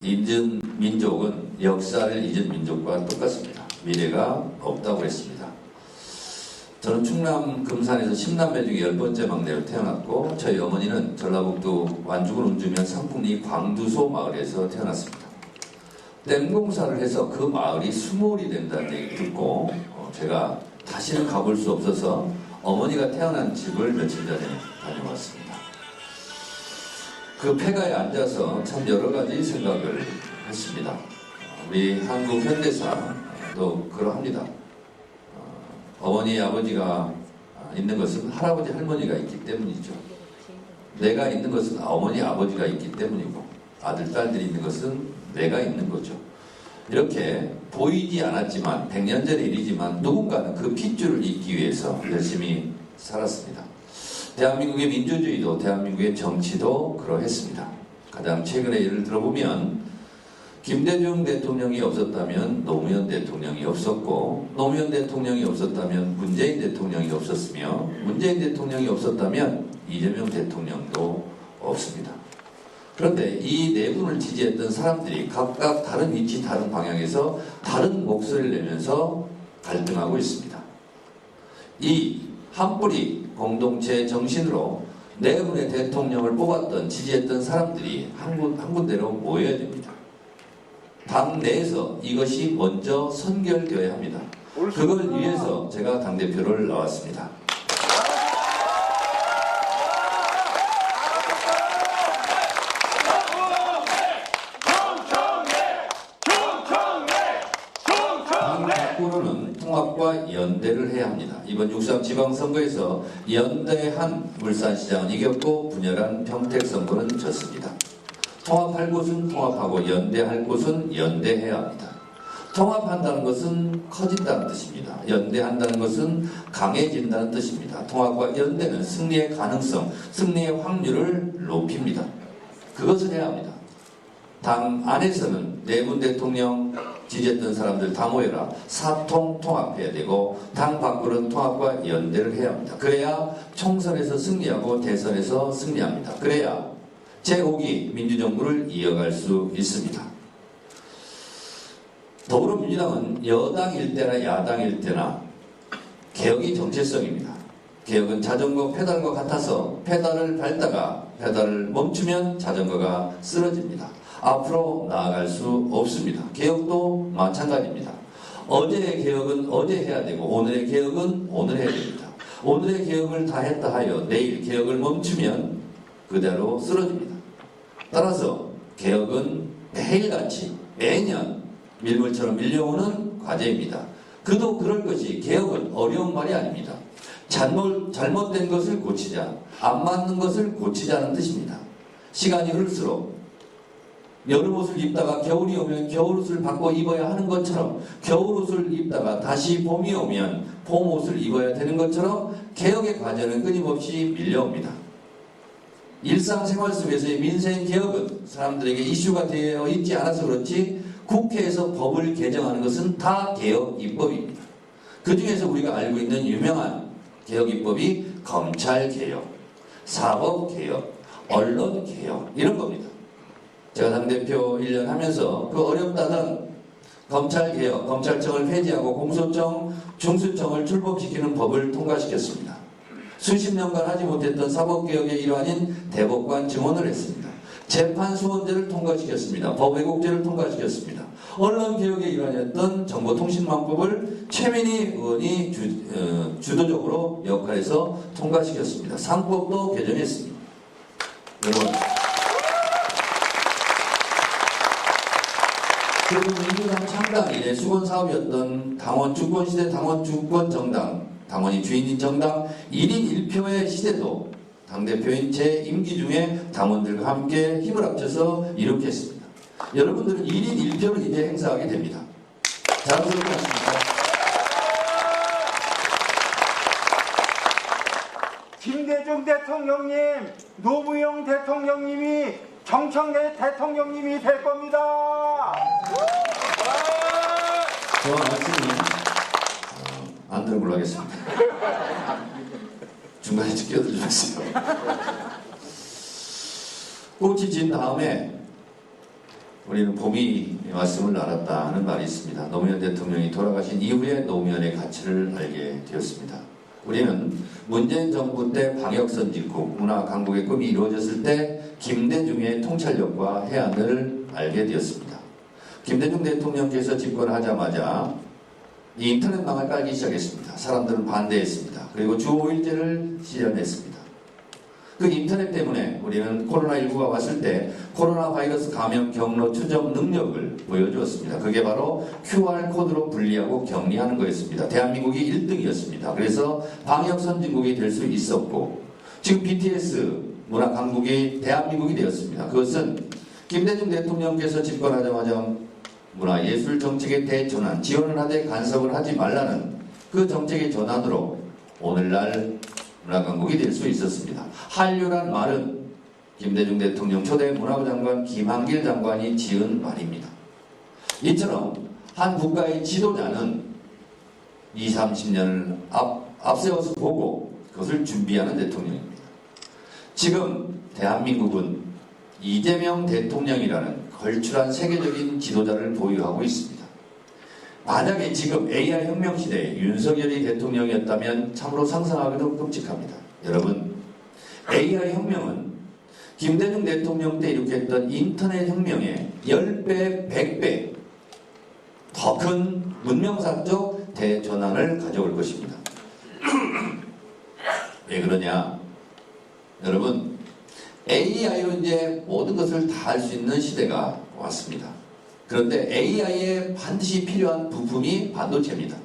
잊은 민족은 역사를 잊은 민족과 똑같습니다. 미래가 없다고 했습니다. 저는 충남 금산에서 10남매 중에 10번째 막내로 태어났고 저희 어머니는 전라북도 완주군 운주면 상풍리 광두소 마을에서 태어났습니다. 댐공사를 해서 그 마을이 수몰이 된다는 얘기 듣고 제가 다시는 가볼 수 없어서 어머니가 태어난 집을 며칠 전에 다녀왔습니다. 그 폐가에 앉아서 참 여러 가지 생각을 했습니다. 우리 한국 현대사도 그러합니다. 어머니, 아버지가 있는 것은 할아버지, 할머니가 있기 때문이죠. 내가 있는 것은 어머니, 아버지가 있기 때문이고 아들, 딸들이 있는 것은 내가 있는 거죠. 이렇게 보이지 않았지만 100년 전의 일이지만 누군가는 그 핏줄을 잇기 위해서 열심히 살았습니다. 대한민국의 민주주의도 대한민국의 정치도 그러했습니다. 가장 최근의 예를 들어보면 김대중 대통령이 없었다면 노무현 대통령이 없었고 노무현 대통령이 없었다면 문재인 대통령이 없었으며 문재인 대통령이 없었다면 이재명 대통령도 없습니다. 그런데 이 네 분을 지지했던 사람들이 각각 다른 위치, 다른 방향에서 다른 목소리를 내면서 갈등하고 있습니다. 이 한뿌리 공동체 정신으로 네 분의 대통령을 뽑았던, 지지했던 사람들이 한 군데로 모여야 됩니다. 당 내에서 이것이 먼저 선결되어야 합니다. 그걸 위해서 제가 당대표를 나왔습니다. 당 밖으로는 통합과 연대를 해야 합니다. 이번 6.3 지방선거에서 연대한 울산시장은 이겼고 분열한 평택선거는 졌습니다. 통합할 곳은 통합하고 연대할 곳은 연대해야 합니다. 통합한다는 것은 커진다는 뜻입니다. 연대한다는 것은 강해진다는 뜻입니다. 통합과 연대는 승리의 가능성, 승리의 확률을 높입니다. 그것을 해야 합니다. 당 안에서는 내분 대통령 지지했던 사람들 다 모여라. 사통 통합해야 되고 당 밖으로는 통합과 연대를 해야 합니다. 그래야 총선에서 승리하고 대선에서 승리합니다. 그래야 제5기 민주정부를 이어갈 수 있습니다. 더불어민주당은 여당일 때나 야당일 때나 개혁이 정체성입니다. 개혁은 자전거 페달과 같아서 페달을 밟다가 페달을 멈추면 자전거가 쓰러집니다. 앞으로 나아갈 수 없습니다. 개혁도 마찬가지입니다. 어제의 개혁은 어제 해야 되고 오늘의 개혁은 오늘 해야 됩니다. 오늘의 개혁을 다 했다 하여 내일 개혁을 멈추면 그대로 쓰러집니다. 따라서 개혁은 매일같이 매년 밀물처럼 밀려오는 과제입니다. 그도 그럴 것이 개혁은 어려운 말이 아닙니다. 잘못된 것을 고치자, 안 맞는 것을 고치자는 뜻입니다. 시간이 흐를수록 여름옷을 입다가 겨울이 오면 겨울옷을 바꿔 입어야 하는 것처럼 겨울옷을 입다가 다시 봄이 오면 봄옷을 입어야 되는 것처럼 개혁의 과제는 끊임없이 밀려옵니다. 일상생활 속에서의 민생개혁은 사람들에게 이슈가 되어 있지 않아서 그렇지 국회에서 법을 개정하는 것은 다 개혁 입법입니다. 그 중에서 우리가 알고 있는 유명한 개혁 입법이 검찰개혁, 사법개혁, 언론개혁 이런 겁니다. 제가 당대표 1년 하면서 그 어렵다던 검찰개혁, 검찰청을 폐지하고 공소청, 중수청을 출범시키는 법을 통과시켰습니다. 수십 년간 하지 못했던 사법개혁의 일환인 대법관 증원을 했습니다. 재판소원제를 통과시켰습니다. 법왜곡제를 통과시켰습니다. 언론개혁의 일환이었던 정보통신망법을 최민희 의원이 주도적으로 역할해서 통과시켰습니다. 상법도 개정했습니다. 여러분, 그리고 민주당 창당 이래 수건사업이었던 당원 주권시대 당원 주권정당, 당원이 주인인 정당 1인 1표의 시대도 당대표인 제 임기 중에 당원들과 함께 힘을 합쳐서 이룩했습니다. 여러분들은 1인 1표를 이제 행사하게 됩니다. 자랑스럽지 않습니까? 김대중 대통령님, 노무현 대통령님이 정청래 대통령님이 될 겁니다. 저 말씀이 안 들은 걸로 하겠습니다. 중간에 끼어들지 마세요. 꽃이 진 다음에 우리는 봄이 왔음을 알았다는 말이 있습니다. 노무현 대통령이 돌아가신 이후에 노무현의 가치를 알게 되었습니다. 우리는 문재인 정부 때 방역선진국, 문화 강국의 꿈이 이루어졌을 때 김대중의 통찰력과 해안을 알게 되었습니다. 김대중 대통령께서 집권하자마자 이 인터넷망을 깔기 시작했습니다. 사람들은 반대했습니다. 그리고 주 5일제를 실현했습니다. 그 인터넷 때문에 우리는 코로나19가 왔을 때 코로나 바이러스 감염 경로 추적 능력을 보여주었습니다. 그게 바로 QR코드로 분리하고 격리하는 거였습니다. 대한민국이 1등이었습니다. 그래서 방역 선진국이 될 수 있었고 지금 BTS 문화 강국이 대한민국이 되었습니다. 그것은 김대중 대통령께서 집권하자마자 문화예술 정책의 대전환, 지원을 하되 간섭을 하지 말라는 그 정책의 전환으로 오늘날 문화강국이 될 수 있었습니다. 한류란 말은 김대중 대통령 초대 문화부 장관 김한길 장관이 지은 말입니다. 이처럼 한 국가의 지도자는 20, 30년을 앞세워서 보고 그것을 준비하는 대통령입니다. 지금 대한민국은 이재명 대통령이라는 걸출한 세계적인 지도자를 보유하고 있습니다. 만약에 지금 AI 혁명 시대에 윤석열이 대통령이었다면 참으로 상상하기도 끔찍합니다. 여러분, AI 혁명은 김대중 대통령 때 일으켰던 인터넷 혁명의 10배, 100배 더 큰 문명사적 대전환을 가져올 것입니다. 왜 그러냐? 여러분, AI로 이제 모든 것을 다 할 수 있는 시대가 왔습니다. 그런데 AI에 반드시 필요한 부품이 반도체입니다.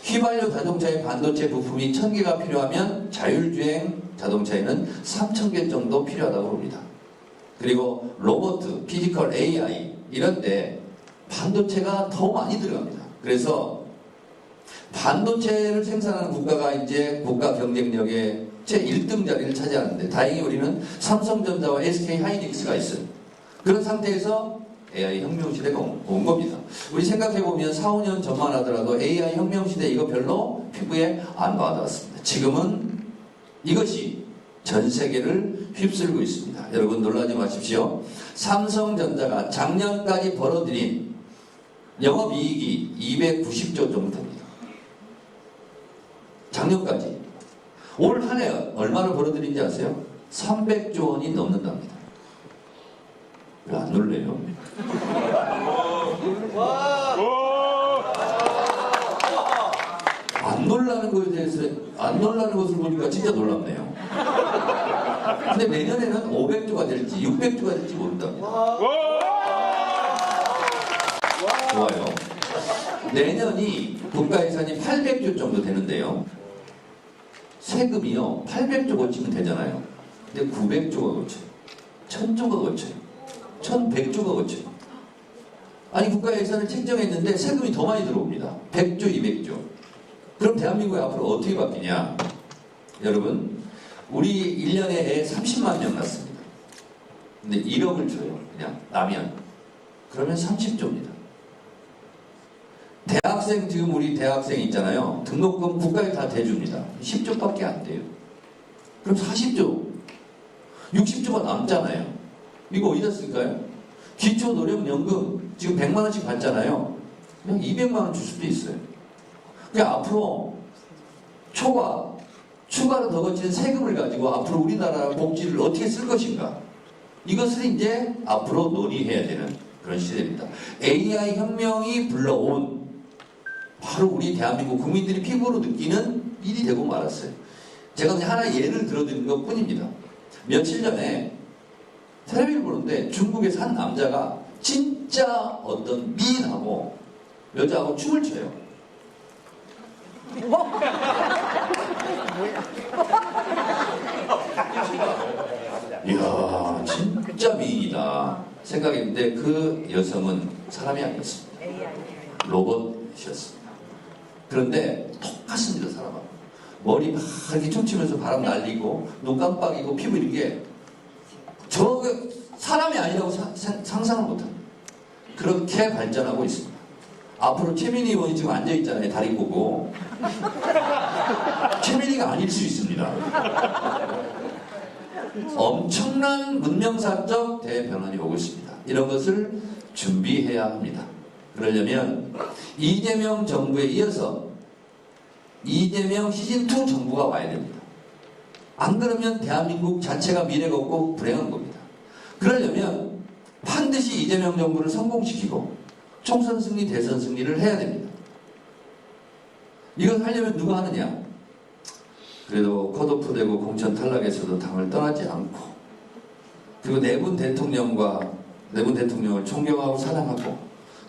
휘발유 자동차의 반도체 부품이 1000개가 필요하면 자율주행 자동차에는 3000개 정도 필요하다고 봅니다. 그리고 로봇, 피지컬 AI 이런 데 반도체가 더 많이 들어갑니다. 그래서 반도체를 생산하는 국가가 이제 국가 경쟁력의 제 1등 자리를 차지하는데 다행히 우리는 삼성전자와 SK 하이닉스가 있어요. 그런 상태에서 AI 혁명 시대가 온 겁니다. 우리 생각해보면 4, 5년 전만 하더라도 AI 혁명 시대 이거 별로 피부에 안 와닿았습니다. 지금은 이것이 전 세계를 휩쓸고 있습니다. 여러분 놀라지 마십시오. 삼성전자가 작년까지 벌어들인 영업이익이 290조 정도 됩니다. 작년까지. 올 한 해 얼마를 벌어들인지 아세요? 300조 원이 넘는답니다. 왜 안 놀래요? 안 놀라는 것에 대해서 안 놀라는 것을 보니까 진짜 놀랍네요. 근데 내년에는 500조가 될지 600조가 될지 모른답니다. 좋아요. 내년이 국가 예산이 800조 정도 되는데요. 세금이요 800조 고치면 되잖아요. 근데 900조가 고쳐요. 1000조가 고쳐요. 1100조가 고쳐요. 아니 국가 예산을 책정했는데 세금이 더 많이 들어옵니다. 100조, 200조. 그럼 대한민국이 앞으로 어떻게 바뀌냐? 여러분, 우리 1년에 애 30만 명 낳습니다. 근데 1억을 줘요. 그냥 나면. 그러면 30조입니다. 대학생, 지금 우리 대학생 있잖아요. 등록금 국가에 다 대줍니다. 10조밖에 안 돼요. 그럼 40조. 60조가 남잖아요. 이거 어디다 쓸까요? 기초노령연금 지금 100만원씩 받잖아요. 그냥 200만원 줄 수도 있어요. 그러니까 앞으로 추가로 더 거치는 세금을 가지고 앞으로 우리나라 복지를 어떻게 쓸 것인가. 이것을 이제 앞으로 논의해야 되는 그런 시대입니다. AI 혁명이 불러온 바로 우리 대한민국 국민들이 피부로 느끼는 일이 되고 말았어요. 제가 그냥 하나 예를 들어드린 것 뿐입니다. 며칠 전에 텔레비를 보는데 중국에서 한 남자가 진짜 어떤 미인하고 여자하고 춤을 춰요. 이야 진짜 미인이다 생각했는데 그 여성은 사람이 아니었습니다. 로봇이었습니다. 그런데 똑같습니다. 사람하고 머리 막 이렇게 춤추면서 바람 날리고 눈 깜빡이고 피부 이렇게 저 사람이 아니라고 상상을 못합니다. 그렇게 발전하고 있습니다. 앞으로 최민희 의원이 지금 앉아있잖아요. 다리 꼬고 최민희가 아닐 수 있습니다. 엄청난 문명사적 대변환이 오고 있습니다. 이런 것을 준비해야 합니다. 그러려면 이재명 정부에 이어서 이재명 시즌2 정부가 와야 됩니다. 안 그러면 대한민국 자체가 미래가 없고 불행한 겁니다. 그러려면 반드시 이재명 정부를 성공시키고 총선 승리, 대선 승리를 해야 됩니다. 이걸 하려면 누가 하느냐? 그래도 컷오프되고 공천 탈락에서도 당을 떠나지 않고, 그리고 네 분 대통령을 존경하고 사랑하고,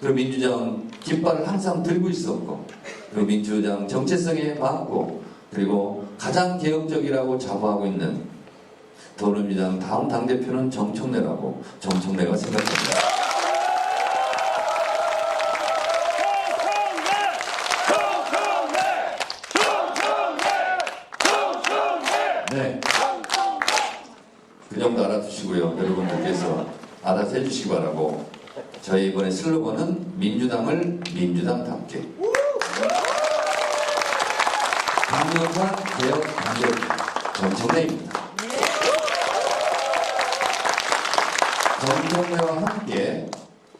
그리고 민주당 깃발을 항상 들고 있었고, 그리고 민주당 정체성에 맞고, 그리고 가장 개혁적이라고 자부하고 있는 더불어민주당 다음 당대표는 정청래라고 정청래가 생각합니다. 네. 그 정도 알아두시고요. 여러분들께서 알아서 해주시기 바라고, 저희 이번에 슬로건은 민주당을 민주당답게. 강력한 개혁 단결 정청래입니다. 정청래와 함께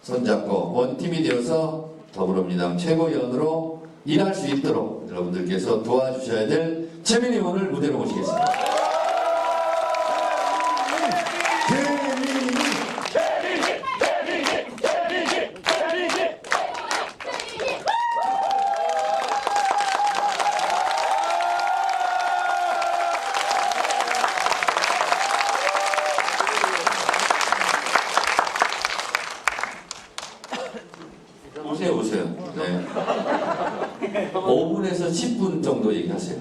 손잡고 원팀이 되어서 더불어민주당 최고위원으로 일할 수 있도록 여러분들께서 도와주셔야 될 최민희 의원을 무대로 모시겠습니다. 오세요. 네. 5분에서 10분 정도 얘기하세요.